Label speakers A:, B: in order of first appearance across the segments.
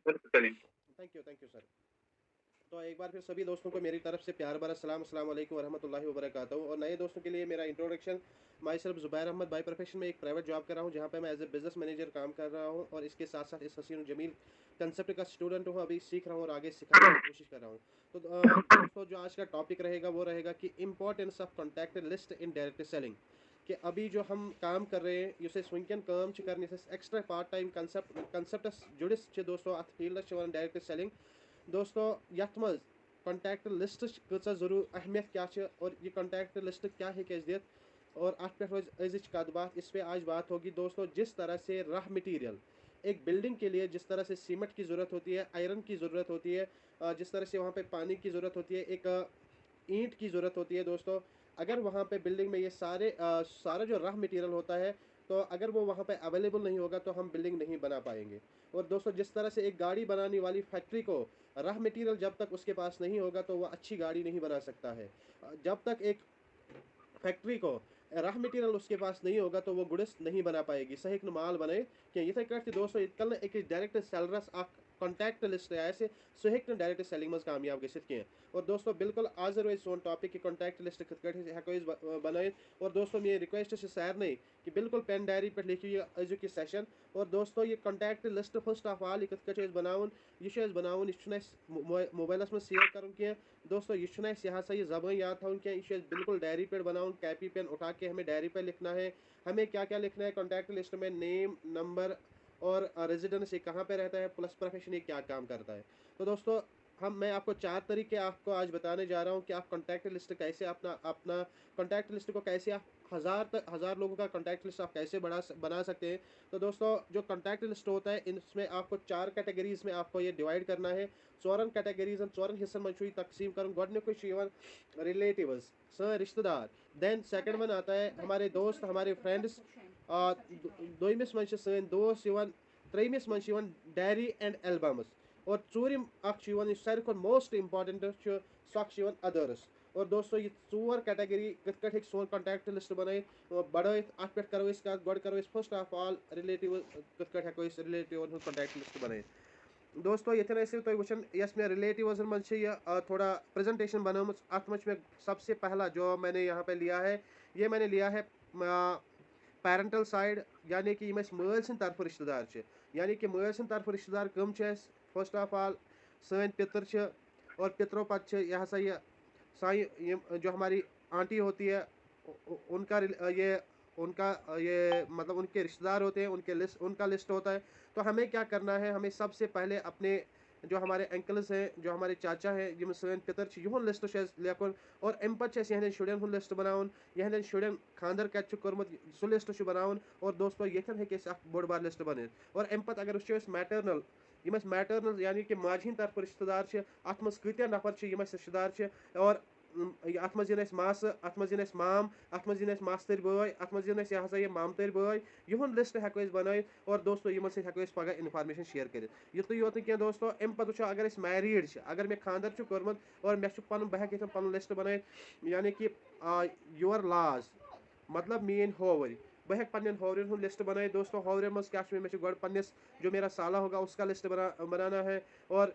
A: बिल्कुल करें।
B: Thank you sir. तो एक बार फिर सभी दोस्तों को मेरी तरफ से प्यार भरा सलाम, अस्सलाम वालेकुम वरहमतुल्लाहि वबरकातुहू। और नए दोस्तों के लिए मेरा introduction. Myself Zubair Ahmed. By profession में एक प्राइवेट जॉब कर रहा हूँ, जहाँ पे मैं एज ए बिजनेस मैनेजर काम कर रहा हूँ, और इसके साथ साथ इस हसीन जमील कंसेप्ट का स्टूडेंट हूँ। अभी सीख रहा हूँ और आगे सिखाने की कोशिश कर रहा हूँ। तो दोस्तों, जो आज का टॉपिक रहेगा वो रहेगा कि importance of contact list in direct selling. कि अभी जो हम काम कर रहे हैं, युस वनकन काम कर एक्स्ट्रा पार्ट टाइम कंसेप्ट जुड़िस दोस्तों अत फील्डस डायरेक्ट सेलिंग। दोस्तों, यथ मज कॉन्टैक्ट लिस्ट कचा जरूर अहमियत क्या और ये कॉन्टैक्ट लिस्ट क्या है दित, और अत पे रोज अजिच कत बात, इस पे आज बात होगी। दोस्तों, जिस तरह से रॉ मटेरियल एक बिल्डिंग के लिए, जिस तरह से सीमेंट की ज़रूरत होती है, आयरन की ज़रूरत होती है, जिस तरह से वहाँ पे पानी की ज़रूरत होती है, एक ईंट की ज़रूरत होती है। दोस्तों, अगर वहाँ पे बिल्डिंग में ये सारा जो रॉ मटेरियल होता है, तो अगर वो वहाँ पे अवेलेबल नहीं होगा तो हम बिल्डिंग नहीं बना पाएंगे। और दोस्तों, जिस तरह से एक गाड़ी बनाने वाली फैक्ट्री को रॉ मटेरियल जब तक उसके पास नहीं होगा तो वह अच्छी गाड़ी नहीं बना सकता है। जब तक एक फैक्ट्री को रॉ मटेरियल उसके पास नहीं होगा तो वो गुड्स नहीं बना पाएगी, सही माल बने। कि इथे कट दोस्तों कल एक डायरेक्ट सेलरस कॉन्टैक्ट लिस्ट ऐसे सो हेक्न डायरेक्ट सेलिंग मज कामयाब गसित कह। और दोस्तों, बिल्कुल आज रोज सोन टॉपिक कि कॉन्टैक्ट लिस्ट कत हेको बनाइत। और दोस्तों, मेरी रिक्वेस्ट सारे कि बिल्कुल पेन डायरी पे लिखियो ये अजुक सेशन। और दोस्तों, ये contact list first of all ये कत बनावन, यह बनावन, यह मोबाइलस में सेव कर कह। दोस्तों, यह हसा ये जबान याद था क्या, ये बिल्कुल डायरी पे बनाओ, कैपी पेन उठा के हमें डायरी पे लिखना है। हमें क्या क्या लिखना है कॉन्टैक्ट लिस्ट में, नेम, नंबर, और रेजिडेंस, ये कहाँ पे रहता है, प्लस प्रोफेशन, ये क्या काम करता है। तो दोस्तों, मैं आपको 4 तरीके आपको आज बताने जा रहा हूँ कि आप कॉन्टैक्ट लिस्ट कैसे अपना अपना कॉन्टैक्ट लिस्ट को कैसे आप हज़ार लोगों का कॉन्टैक्ट लिस्ट आप कैसे बना सकते हैं। तो दोस्तों, जो कॉन्टैक्ट लिस्ट होता है, इसमें आपको 4 कैटेगरीज में आपको ये डिवाइड करना है। 4 कैटेगरीज 4 हिस्सन में तकसीम कर। गोडनिक रिलेटिव्स, स रिश्तेदार। देन सेकंड वन आता है हमारे दोस्त, हमारे फ्रेंड्स। दोमिस मन सन दोस्त। त्रेमिस मन डायरी एंड एल्बम्स। और चूरिम सारे मोस्ट इंपॉर्टेंट सो अदर्स। और दोस्तों, ये 4 कैटेगरी कत सोन कॉन्टैक्ट लिस्ट बन बढ़त, अत पे करो गो करो फर्स्ट ऑफ ऑल रिलेटिव कत हेको रिलेटिव कॉन्टैक्ट लिस्ट बन। दोस्तों, ये तुम वुचन यस मे रिलेटिव्स मन थोड़ा प्रेजेंटेशन बनोमुत। अत मे सबसे पहला जो मैंने यहाँ पे लिया है, ये मैंने लिया है पेरेंटल साइड, यानी कि मल सद तरफ रिश्तेदार। यानी कि मल सद तरफ रिश्तेदार कम फर्स्ट ऑफ ऑल सन पितर। और पितरों पत यह हसा ये साई जो हमारी आंटी होती है, उनका ये उनका ये मतलब उनके रिश्तेदार होते हैं, उनका लिस्ट होता है। तो हमें क्या करना है, हमें सबसे पहले अपने जो हमारे अंकल्स हैं, जो हमारे चाचा हैं, यम सन पितर युन लिस्ट लेकुन। और अम पे यहद शुरन हूँ लिस्ट बनान, यहद शुरन खानदर कत कर्मुत सह लिस्ट बनान। और दोस्तों, ये हे बोड़ बार लिस्ट बन। और अम पे अगर वो मैटरनल मैटरनल यानी कि माज हिंद तरफ रिश्तेदार, अत मज कत नफर रिश्तेदार। और अत मज मास, अत मज माम, अत मज मास्तर बॉय, अत मज यह हसा ये मामतर बॉय, युन लिस्ट हेको बन। और दोस्तों, यमन सको पगह इन्फॉर्मेशन शेयर कर। युत योत क्या दोस्तों, अम पे वो अगर मैरिड, अगर मे खानदर कर्मुत और मे पन बह पन लिस्ट बन। यानी कि योर लाज, मतलब मीन होवर, बह हेक पन्न होवरन हूँ लिस्ट बनाए। दोस्तों, होवरन मज क्या मे गो पन्निस जो मेरा साला होगा उसका लिस्ट बनाना है। और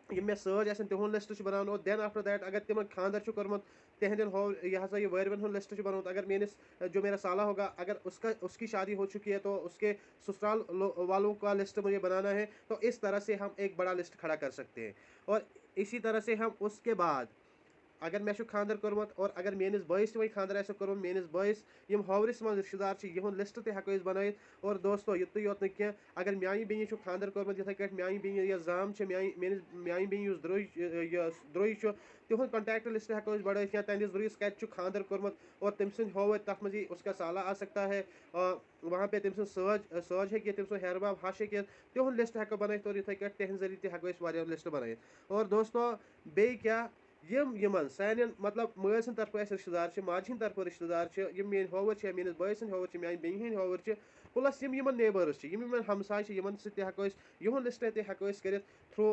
B: यम मे सज तिहन लिस्ट बनान। और देन आफ्टर दैट अगर तिम खानदर कर्मुत तिहद हो यह हसा ये वरवन हूँ लिस्ट बनोत। अगर मेनिस जो मेरा साला होगा अगर उसकी शादी हो चुकी है तो उसके ससुराल वालों का लिस्ट मुझे बनाना है। तो इस तरह से हम एक बड़ा लिस्ट खड़ा कर सकते हैं। और इसी तरह से हम उसके बाद अगर मे खानदर कर्मुत, और अगर मेनिस बॉयस वही खानदर कर्मुत, मेनिस बॉयस यम हवरिस मन रिश्तेदार यहूं लिस्ट हेको बन। और दोस्तों, युत योत कह, अगर म्यान बेन खानदर कर्मुत, यथे कट म्यान बेन जाम म्यान बेन द्रोई तिहद कॉन्टैक्ट लिस्ट हेको बढ़, या तहस द्रोस कत खानदर कर्मुत। और तम सद होवर तथ मज उसका साला आ सकता है, वहाँ पे तम सज हे तम सद हेर बाब हश हे, तिहद लिस्ट हेको बन। और इथे कट तहद जरिए हेको लिस्ट बन। और दोस्तों, बे क्या यमन सान मतलब मल सद तरफ रिश्तेदार, माज हिंद तरफ रिश्तेदार, मेन होवर मेनिस बॉय सद होवर, मेन बेन हंद होवर, प्लस यम नेबर्स यम हमसाय यमन लिस्ट ते हेको कर थ्रू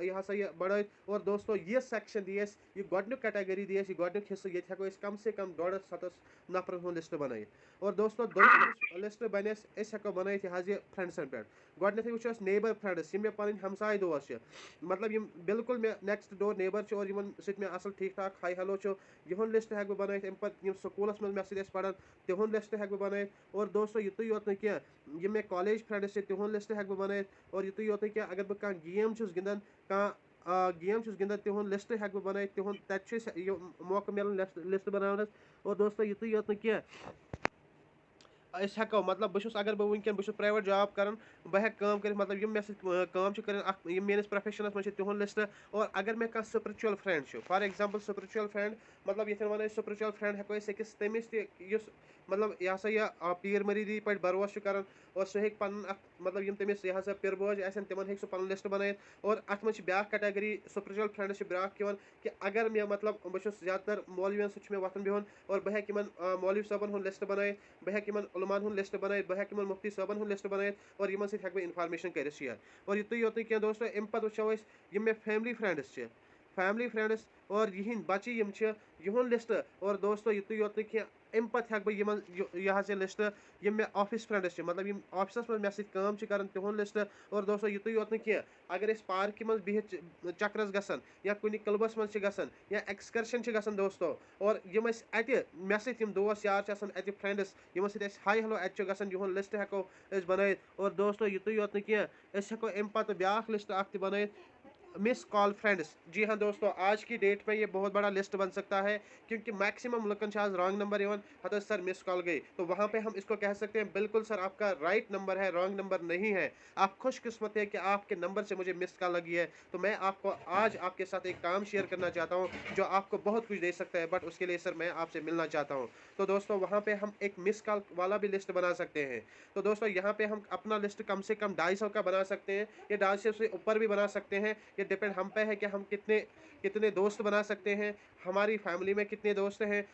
B: यह हसा यह बढ़ और दोस्तों यह सेक्शन दी यह गोडनुक कैटेगरी दी यह गोडनुक हिस्से ये हेको कम से कम 150 नफरन हूँ लिस्ट बन और दोस्तों दोनों लिस्ट बन हेको बन यह फ्रेंड्सन पे गोडनेथ वो नेबर फ्रेंड्स मे पन हमसाय दोस्त मतलब यम बिल्कुल मे नेक्स्ट डोर नेबर और इन मे असल ठीक ठाक हाई हेलो यहन लिस्ट हेक बह बन अम स्कूलस मे मे पढ़ान तिहुंद लिस्ट हेक बह बन और दोस्तों युत योत कह यम मे कॉलेज फ्रेंड्स तिहुंद लिस्ट हेक बह बन और युत योत कह अगर बह कह गेम गिंदन कह गेम गिंदन तिहुंद लिस्ट हेक बह बन तिहुंद तत मौका मिलन लिस्ट बनानस और दोस्तों युत योत कह हेको मतलब बहुत अगर बह वनकन बहुत प्राइवेट जॉब कर बह हेक कर मतलब यम मे कर मेस प्रोफेशनस मे तिहुंद लिस्ट और अगर मे कह spiritual friend for example spiritual friend मतलब ये वन स्पिरिचुअल फ्रेंड हेको अकिस तमिस मतलब यह हसा यह पीर मरीदी पे भरोस कर और सह हे पन मतलब यम तमिस यह हसा पिर बोझ तिमन हे पन लिस्ट बन और अत मे ब्या कैटेगरी स्पिरिचुअल फ्रेंड्स ब्या कि अगर मे मतलब बहुत ज्यादातर मौलवियन सह मे वथन बिहन और बह हेक मौलवी साहबन हूँ लिस्ट बन बह हेक उलमान हूँ लिस्ट बन बह हेक मुफ्ती साहबन हूँ लिस्ट बन और इन सह बह इन्फॉर्मेशन कर शेयर और युत योत कह दोस्तों अम पे वो यम मे फैमिली फ्रेंड्स और यहंद बच्चे यहन लिस्ट और दोस्तों युत योत कह अम पे हेक बह यह लिस्ट यम मे ऑफिस फ्रेंड्स मतलब यम ऑफिस मे सम कर तिहुंद लिस्ट और दोस्तों युत योत कह अगर पार्क मज बिहित चक्रस गसन या कुछ क्लबस मज गसन या एक्सकर्शन गसन दोस्तों और यम अत मे सम दोस्त यार अत फ्रेंड्स यम सत हाई हेलो अत गसन यहन लिस्ट हेको बन और दोस्तों युत योत कह हेको अम पे ब्या लिस्ट बन मिस कॉल फ्रेंड्स। जी हाँ दोस्तों, आज की डेट में ये बहुत बड़ा लिस्ट बन सकता है क्योंकि मैक्सिमम लुकन आज रॉन्ग नंबर इवन हत सर मिस कॉल गई तो वहाँ पे हम इसको कह सकते हैं बिल्कुल सर आपका राइट नंबर है, रॉन्ग नंबर नहीं है। आप खुशकिस्मत है कि आपके नंबर से मुझे मिस कॉल लगी है। तो मैं आपको आज आपके साथ एक काम शेयर करना चाहता हूँ जो आपको बहुत कुछ दे सकता है, बट उसके लिए सर मैं आपसे मिलना चाहता हूँ। तो दोस्तों वहाँ पे हम एक मिस कॉल वाला भी लिस्ट बना सकते हैं। तो दोस्तों यहाँ पे हम अपना लिस्ट कम से कम 250 का बना सकते हैं या 250 से ऊपर भी बना सकते हैं। ये डिपेंड हम पे है कि हम कितने कितने दोस्त बना सकते हैं, हमारी फैमिली में कितने दोस्त हैं,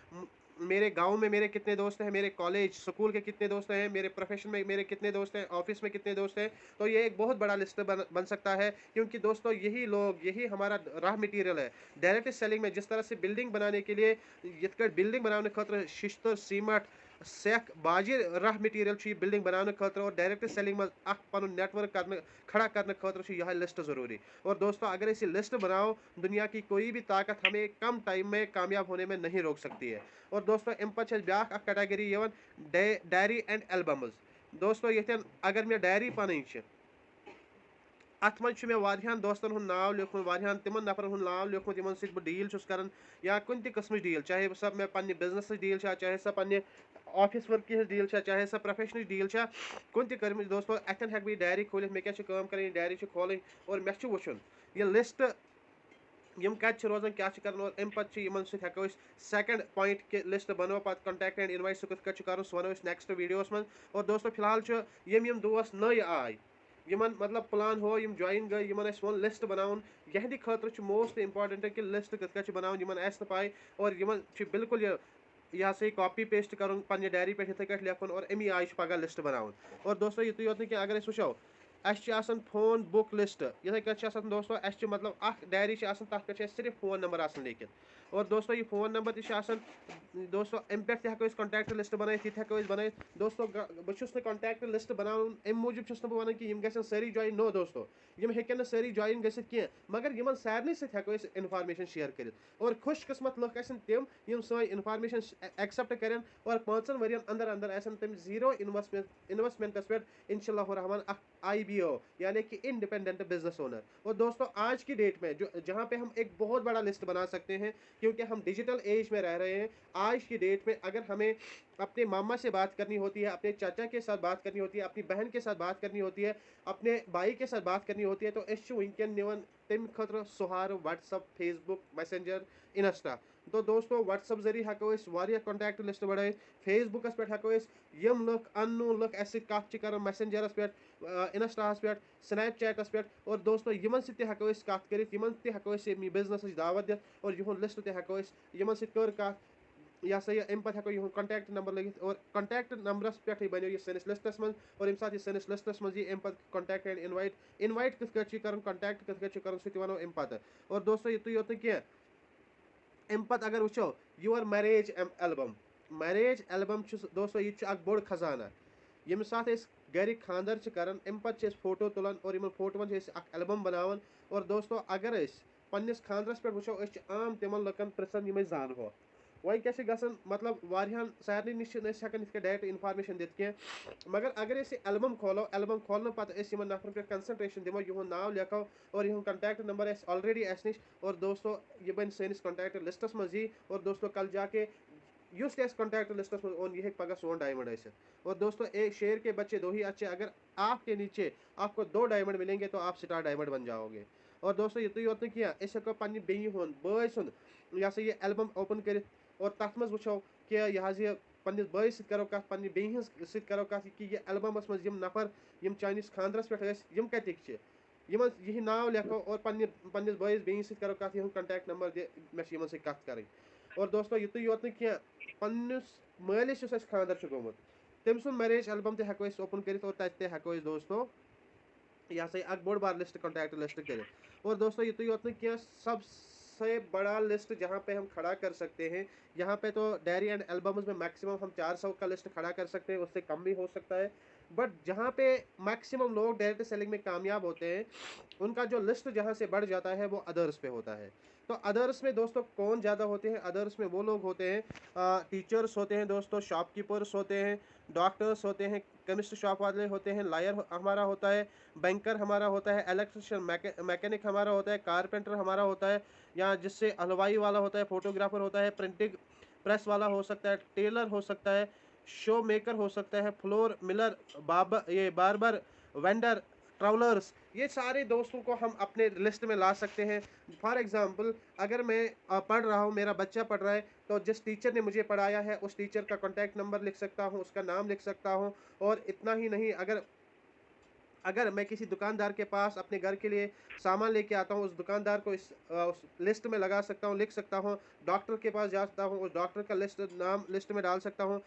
B: मेरे गांव में मेरे कितने दोस्त हैं, मेरे कॉलेज स्कूल के कितने दोस्त हैं, मेरे प्रोफेशन में मेरे कितने दोस्त हैं, ऑफिस में कितने दोस्त हैं। तो ये एक बहुत बड़ा लिस्ट बन सकता है क्योंकि दोस्तों यही लोग, यही हमारा रॉ मटेरियल है। डायरेक्ट सेलिंग में जिस तरह से बिल्डिंग बनाने के लिए यथ बिल्डिंग बनाने खतर शिश्तर सीमेंट सेक बाजी रह मटीरियल बिल्डिंग बनाने खतर और डायरेक्ट सेलिंग में पन नेटवर्क कर खड़ा करने खतर यह लिस्ट ज़रूरी। और दोस्तों अगर इसे लिस्ट बनाओ, दुनिया की कोई भी ताकत हमें कम टाइम में कामयाब होने में नहीं रोक सकती है। और दोस्तों अम पे ब्या कैटेगरी डायरी एंड एल्बम्स। दोस्तों ये अगर मे डायरी पन अत मे वारियान दोस्तन हूँ नाव लिखुत, वारियान तिमन नफरन हूँ नाव लिखुत यमन सत बह डील कर या कुन त कस्म डील, चाहे सब मे पन्ने बिजनेस डील, चाहे सब पन्ने ऑफिस वर्क की डील, चाहे सब प्रोफेशनल डील कुन त कर दोस्तों अतन हेक बह डायरी खोलित मे क्या कर डायरी खोल और मे वुचन यह लिस्ट यम कत रोजान क्या कर और अम पे इन सको सेकंड पॉइंट के लिस्ट बनो पे कॉन्टैक्ट एंड इनवाइट सह कत कर वनो नेक्स्ट वीडियोस में। और दोस्तों फिलहाल यम दोस्त नई आय यमन मतलब प्लान हो यम ज्वाइन गई यमन वो लिस्ट बनाउन यहंद खतर मोस्ट इंपॉर्टेंट कि लिस्ट कत बनाउन यमन पाई और यमन बिल्कुल यह सही कॉपी पेस्ट कर पे डायरी पे इथे लिखुन और अमी आय पगह लिस्ट बनाउन। और दोस्तों युत योत कि अगर वो फोन बुक लिस्ट इथे दोस्तों मतलब डायरी तथ पे सिर्फ फोन नंबर लिखित। और दोस्तों ये फोन नंबर दोस्तों अम पे हेको कॉन्टैक्ट लिस्ट बन बन दोस्तों बहुत कॉन्टैक्ट लिस्ट बनाउन अम मूजूब बह वन कि गन सारी ज्वाइन नो दोस्तों यम हेकन सारी ज्वाइन गि मगर इन सारे सको इन्फॉर्मेशन शेयर कर और खुशकिस्मत लुक तम यम सी इन्फॉर्मेशन एक्सेप्ट कर और 5 वरियन अंदर अंदर तम जीरो इन्वेस्टमेंटस पे इंशाल्लाह रहमान IBO यानी कि इंडिपेंडेंट बिजनेस ओनर। और दोस्तों आज की डेट में जहां पे हम एक बहुत बड़ा लिस्ट बना सकते हैं क्योंकि हम डिजिटल एज में रह रहे हैं। आज की डेट में अगर हमें अपने मामा से बात करनी होती है, अपने चाचा के साथ बात करनी होती है, अपनी बहन के साथ बात करनी होती है, अपने भाई के साथ बात करनी होती है तो वनकन निवन तम खतर सहार व्हाट्सअप, फेसबुक, मैसेंजर, इंस्टा। तो दोस्तों व्हाट्सअप जरिए हेको कॉन्टैक्ट लिस्ट बढ़, फेसबुकस पे हेको यम लुक अननोन लुक कत कर मैसेंजरस पे, इंस्टाहस पे, स्नैपचैटस पे। और दोस्तों यमन सको कत कर यमन हेको बिजनेस दावत दित और यहूँ लिस्ट हेको यमन कर कत यह सही अम पे हेको यह कॉन्टैक्ट नंबर लगित और कॉन्टैक्ट नंबरस पे बनो यह सैनिस लिस्टस मज और यम साथ सैनिस लिस्टस मज यह अम पे कॉन्टैक्ट एंड इनवाइट कित कर कर कॉन्टैक्ट कित कर कर सो वनो अम पे और दोस्तों युत योत कह अम पे अगर वो योर मैरेज मैरेज एल्बम दोस्तों यह बोड़ खजाना यम साथ घर खानदर कर अम पे फोटो तुलान और इन फोटोन एल्बम बनावान और दोस्तों अगर पन्निस खानदरस पे वो आम तिमन लुकन पृछन यम जान हो वह क्या गसन मतलब वारियान सारे निश हेकान डायरेक्ट इन्फॉर्मेशन दित कह मगर अगर एल्बम खोलो एल्बम खोलने पत नफर पे कंसंट्रेशन दिमो यह नाव लिखो और यह कॉन्टैक्ट नंबर ऑलरेडी निश और दोस्तों यह बन सैनिस कॉन्टैक्ट लिस्टस मज यी और दोस्तों कल जाके युस कॉन्टैक्ट लिस्टस मज ओन यह पगह सोन डायमंड और दोस्तों एक शेर के बच्चे दो ही अच्छे अगर आपके नीचे आपको 2 डायमंड मिलेंगे तो आप स्टार डायमंड बन जाओगे और दोस्तों युत योत क्या हेको पे बेन बॉय सुन यह सा यह एल्बम ओपन कर और तथ मज वो कि यह पन्निस बॉय करो कत पन्नी बेन हज करो कत कि यह एल्बमस मज नफर यम चानिस खानदरस पे यम कतिक यह नाव लिखो और पन्निस बॉयस बेन करो कत यह कॉन्टैक्ट नंबर दे मे यमन सत कत कर और दोस्तों युत योत क्या पन्निस मालिस खानदर गोमुत तम सुन मैरेज एल्बम ते ओपन कर और तत हेको दोस्तों यह सा अक बोड़ बार लिस्ट कॉन्टैक्ट लिस्ट कर और दोस्तों युत योत क्या सबसे बड़ा लिस्ट जहाँ पे हम खड़ा कर सकते हैं यहाँ पे तो डायरी एंड एल्बम्स में मैक्सिमम हम 400 का लिस्ट खड़ा कर सकते हैं उससे कम भी हो सकता है बट जहाँ पे मैक्सिमम लोग डायरेक्ट सेलिंग में कामयाब होते हैं उनका जो लिस्ट जहाँ से बढ़ जाता है वो अदर्स पे होता है तो अदर्स में दोस्तों कौन ज़्यादा होते हैं अदर्स में वो लोग होते हैं टीचर्स होते हैं दोस्तों शॉपकीपर्स होते हैं डॉक्टर्स होते हैं केमिस्ट शॉप वाले होते हैं लायर हमारा होता है बैंकर हमारा होता है इलेक्ट्रिशियन मैकेनिक हमारा होता है कारपेंटर हमारा होता है या जिससे हलवाई वाला होता है फोटोग्राफर होता है प्रिंटिंग प्रेस वाला हो सकता है टेलर हो सकता है शो मेकर हो सकता है floor Miller barber vendor travellers ये सारे दोस्तों को हम अपने लिस्ट में ला सकते हैं फॉर एग्जांपल अगर मैं पढ़ रहा हूँ मेरा बच्चा पढ़ रहा है तो जिस टीचर ने मुझे पढ़ाया है उस टीचर का कॉन्टैक्ट नंबर लिख सकता हूँ उसका नाम लिख सकता हूँ और इतना ही नहीं अगर मैं किसी दुकानदार के पास अपने घर के लिए सामान लेके आता हूँ उस दुकानदार को उस लिस्ट में लगा सकता हूँ लिख सकता हूँ डॉक्टर के पास जा सकता हूँ उस डॉक्टर का नाम लिस्ट में डाल सकता हूँ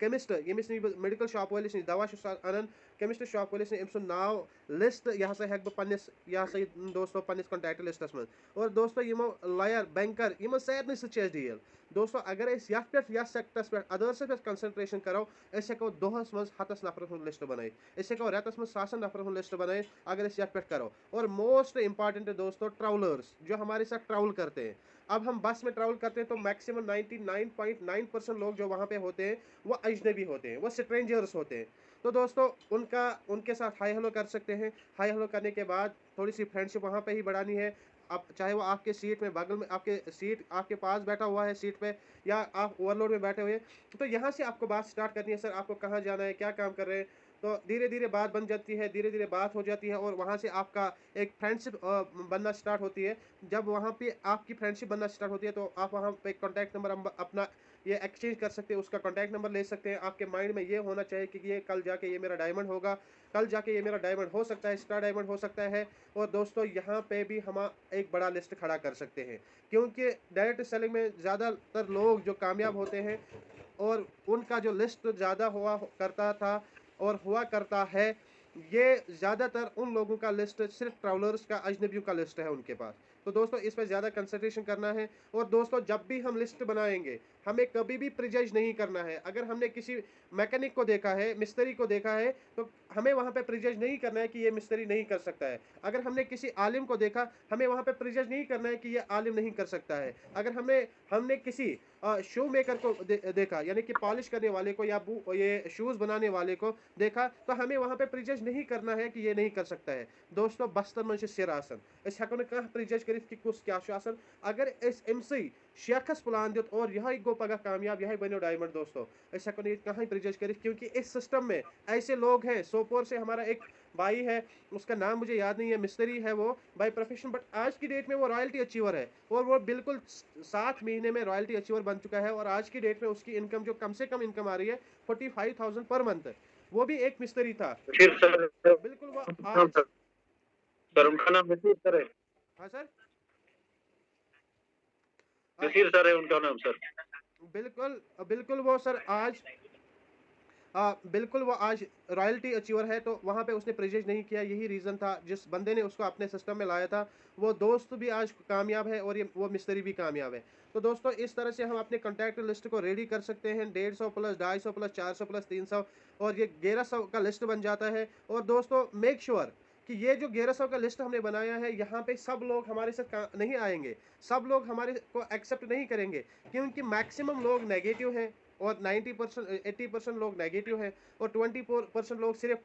B: केमिस्ट यमिस मेडिकल शॉप वालिस दवा अनन केमिस्ट शॉप वालिस अम नाव लिस्ट यह सा हेक पन्निस यह सा दोस्तों पन्निस कॉन्टैक्ट लिस्टस मज और दोस्तों यमो लायर बैंकर यमन सारे सह डील दोस्तों अगर ये सेक्टर्स पे अदर्स पे कंसंट्रेशन करो हेको दोहस मज हतस नफर हूँ लिस्ट बनाई हेको रेतस मज 100 नफर हूँ लिस्ट बनाई अगर पे करो और मोस्ट इंपॉर्टेंट है दोस्तों ट्रैवलर्स जो हमारे साथ ट्रैवल करते हैं अब हम बस में ट्रैवल करते हैं तो मैक्सिमम 99.9% लोग जो वहाँ पे होते हैं वो अजनबी होते हैं वो स्ट्रेंजर्स होते हैं तो दोस्तों उनके साथ हाई हेलो कर सकते हैं हाई हेलो करने के बाद थोड़ी सी फ्रेंडशिप वहाँ पे ही बढ़ानी है आप चाहे वो आपके सीट में बगल में आपके सीट आपके पास बैठा हुआ है सीट पे या आप ओवरलोड में बैठे हुए तो यहाँ से आपको बात स्टार्ट करनी है सर आपको कहाँ जाना है क्या काम कर रहे हैं तो धीरे धीरे बात बन जाती है धीरे धीरे बात हो जाती है और वहाँ से आपका एक फ्रेंडशिप बनना स्टार्ट होती है जब वहाँ पे आपकी फ्रेंडशिप बनना स्टार्ट होती है तो आप वहाँ पे कॉन्टैक्ट नंबर अपना ये एक्सचेंज कर सकते हैं उसका कॉन्टैक्ट नंबर ले सकते हैं आपके माइंड में ये होना चाहिए कि ये कल जाके ये मेरा डायमंड होगा कल जाके ये मेरा डायमंड हो सकता है स्टार डायमंड हो सकता है और दोस्तों यहाँ पे भी हम एक बड़ा लिस्ट खड़ा कर सकते हैं क्योंकि डायरेक्ट सेलिंग में ज़्यादातर लोग जो कामयाब होते हैं और उनका जो लिस्ट ज़्यादा हुआ करता था और हुआ करता है ये ज़्यादातर उन लोगों का लिस्ट सिर्फ ट्रैवलर्स का अजनबियों का लिस्ट है उनके पास तो दोस्तों इस पर ज़्यादा कंसंट्रेशन करना है और दोस्तों जब भी हम लिस्ट बनाएंगे हमें कभी भी प्रिजज नहीं करना है अगर हमने किसी मैकेनिक को देखा है मिस्त्री को देखा है तो हमें वहाँ पे प्रिजज नहीं करना है कि ये मिस्त्री नहीं कर सकता है अगर हमने किसी आलिम को देखा हमें वहाँ पे प्रिजज नहीं करना है कि ये आलिम नहीं कर सकता है अगर हमने किसी शू मेकर को देखा यानी कि पॉलिश करने वाले को या ये शूज़ बनाने वाले को देखा तो हमें वहाँ पे प्रिजज नहीं करना है कि ये नहीं कर सकता है दोस्तों बस्तर मन सिर आसन हेको कह प्रिजज कर कि कुस क्या अगर अमसी शेखस प्लान दित और यह गो पगह कामयाब यह बनो डायमंड दोस्तों हेको कहीं प्रिजज कर क्योंकि इस सिस्टम में ऐसे लोग हैं सोपोर से हमारा एक भाई है उसका नाम मुझे याद नहीं है मिस्त्री है वो बाय प्रोफेशन बट आज की डेट में वो रॉयल्टी अचीवर है और वो बिल्कुल 7 महीने में रॉयल्टी अचीवर बन चुका है और आज की डेट में उसकी इनकम जो कम से कम इनकम आ रही है 45,000 पर मंथ वो भी एक मिस्त्री था बिल्कुल वो आज
A: सर उनका नाम नसीर सर है
B: हाँ सर
A: नसीर सर है उनका नाम सर
B: बिल्कुल बिल्कुल वो सर आज बिल्कुल वो आज रॉयल्टी अचीवर है, तो वहाँ पे उसने प्रेजेज नहीं किया, यही रीज़न था। जिस बंदे ने उसको अपने सिस्टम में लाया था, वो दोस्त भी आज कामयाब है और ये वो मिस्त्री भी कामयाब है। तो दोस्तों इस तरह से हम अपने कॉन्टैक्ट लिस्ट को रेडी कर सकते हैं, 150 प्लस 250 प्लस 400 प्लस 300 और ये 1100 का लिस्ट बन जाता है। और दोस्तों मेक श्योर कि ये जो 1100 का लिस्ट हमने बनाया है, यहाँ पे सब लोग हमारे साथ नहीं आएँगे, सब लोग हमारे को एक्सेप्ट नहीं करेंगे, क्योंकि मैक्सिमम लोग नेगेटिव हैं और 90% 80% लोग नेगेटिव हैं और 24% लोग सिर्फ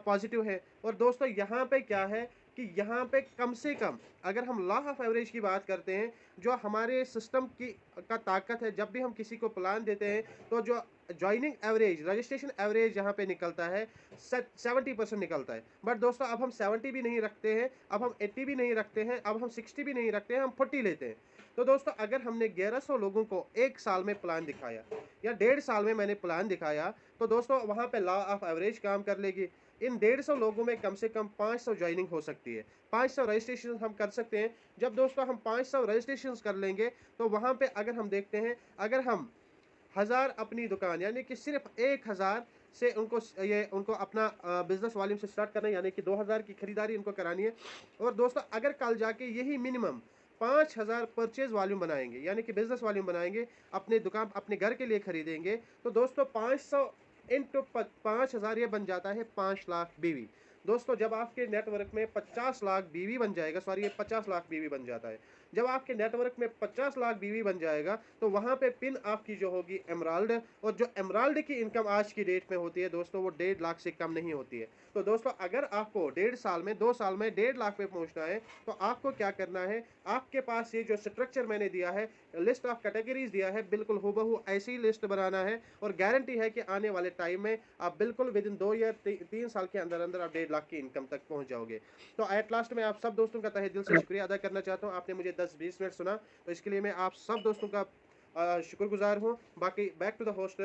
B: पॉजिटिव हैं। और दोस्तों यहाँ पे क्या है कि यहाँ पे कम से कम अगर हम लॉ ऑफ एवरेज की बात करते हैं, जो हमारे सिस्टम की का ताकत है, जब भी हम किसी को प्लान देते हैं तो जो ज्वाइनिंग एवरेज रजिस्ट्रेशन एवरेज यहाँ पे निकलता है 70% निकलता है। बट दोस्तों अब हम 70 भी नहीं रखते हैं, अब हम 80 भी नहीं रखते हैं, अब हम 60 भी नहीं रखते हैं, हम 40 लेते हैं। तो दोस्तों अगर हमने 1100 लोगों को एक साल में प्लान दिखाया या 1.5 साल में मैंने प्लान दिखाया, तो दोस्तों वहाँ पे लॉ ऑफ एवरेज काम कर लेगी। इन 150 लोगों में कम से कम 500 ज्वाइनिंग हो सकती है, 500 रजिस्ट्रेशन हम कर सकते हैं। जब दोस्तों हम 500 रजिस्ट्रेशन कर लेंगे, तो वहाँ पे अगर हम देखते हैं, अगर हम 1000 अपनी दुकान यानी कि सिर्फ 1000 से उनको अपना बिजनेस वॉल्यूम से स्टार्ट करना है, यानी कि 2000 की खरीदारी उनको करानी है। और दोस्तों अगर कल जाके यही मिनिमम 5000 परचेज वॉल्यूम बनाएंगे, यानी कि बिजनेस वॉल्यूम बनाएंगे, अपने दुकान अपने घर के लिए खरीदेंगे, तो दोस्तों 500 इंटू 5000 ये बन जाता है 5 लाख बीवी। दोस्तों जब आपके नेटवर्क में 50 लाख बीवी बन जाएगा, सॉरी ये 50 लाख बीवी बन जाता है, जब आपके नेटवर्क में 50 लाख बीवी बन जाएगा, तो वहाँ पे पिन आपकी जो होगी एमराल्ड, और जो एमराल्ड की इनकम आज की डेट में होती है दोस्तों, वो 1.5 लाख से कम नहीं होती है। तो दोस्तों अगर आपको 1.5 साल में 2 साल में 1.5 लाख पे पहुँचना है, तो आपको क्या करना है, आपके पास ये जो स्ट्रक्चर मैंने दिया है, लिस्ट ऑफ कैटेगरीज दिया है, बिल्कुल हूबहू ऐसी ही लिस्ट बनाना है। और गारंटी है कि आने वाले टाइम में आप बिल्कुल विद इन 2 या 3 साल के अंदर अंदर आप 1.5 लाख की इनकम तक पहुंच जाओगे। तो एट लास्ट में आप सब दोस्तों का तहे दिल से शुक्रिया अदा करना चाहता हूं, आपने मुझे 10-20 मिनट सुना, तो इसके लिए मैं आप सब दोस्तों का शुक्रगुजार हूं। बाकी बैक टू द होस्ट।